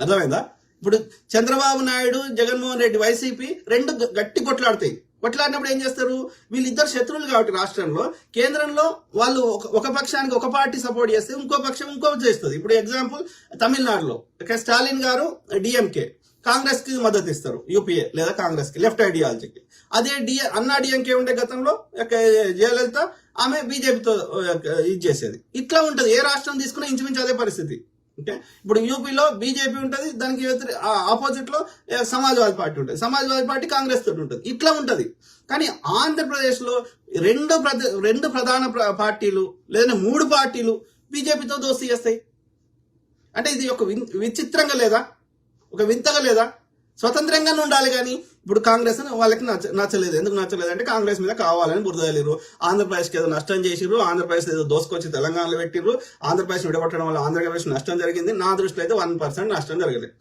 అర్థమైందా? ఇప్పుడు చంద్రబాబు నాయుడు, జగన్మోహన్ రెడ్డి, వైసీపీ రెండు గట్టి కొట్లాడతాయి. కొట్లాడినప్పుడు ఏం చేస్తారు? వీళ్ళిద్దరు శత్రువులు కాబట్టి రాష్ట్రంలో, కేంద్రంలో వాళ్ళు ఒక పక్షానికి ఒక పార్టీ సపోర్ట్ చేస్తే ఇంకో పక్షం ఇంకోటి చేస్తుంది. ఇప్పుడు ఎగ్జాంపుల్ తమిళనాడులో స్టాలిన్ గారు డిఎంకే, కాంగ్రెస్ కి మద్దతు ఇస్తారు, యూపీఏ లేదా కాంగ్రెస్ కి, లెఫ్ట్ ఐడియాలజీకి. అదే అన్నా డిఎంకే ఉండే గతంలో జయలలిత, ఆమె బీజేపీతో ఇది చేసేది. ఇట్లా ఉంటది, ఏ రాష్ట్రం తీసుకున్నా ఇంచుమించు అదే పరిస్థితి. ఓకే, ఇప్పుడు యూపీలో బీజేపీ ఉంటుంది, దానికి ఆపోజిట్ లో సమాజ్వాదీ పార్టీ ఉంటుంది, సమాజ్వాదీ పార్టీ కాంగ్రెస్ తోటి ఉంటుంది, ఇట్లా ఉంటది. కానీ ఆంధ్రప్రదేశ్ లో రెండు ప్రధాన పార్టీలు లేదా 3 పార్టీలు బీజేపీతో దోస్తీ చేస్తాయి. అంటే ఇది ఒక విచిత్రంగా లేదా, ఒక వింతగా లేదా? స్వతంత్రంగానే ఉండాలి. కానీ ఇప్పుడు కాంగ్రెస్ వాళ్ళకి నచ్చలేదు. ఎందుకు నచ్చలేదు అంటే కాంగ్రెస్ మీద కావాలని బురద చల్లిరు, ఆంధ్రప్రదేశ్కి ఏదో నష్టం చేసిర్రు, ఆంధ్రప్రదేశ్ ఏదో దోసుకొచ్చి తెలంగాణలో పెట్టిర్రు, ఆంధ్రప్రదేశ్ విడగొట్టడం వల్ల ఆంధ్రప్రదేశ్ నష్టం జరిగింది. నా దృష్టిలో అయితే 1% నష్టం జరగలేదు.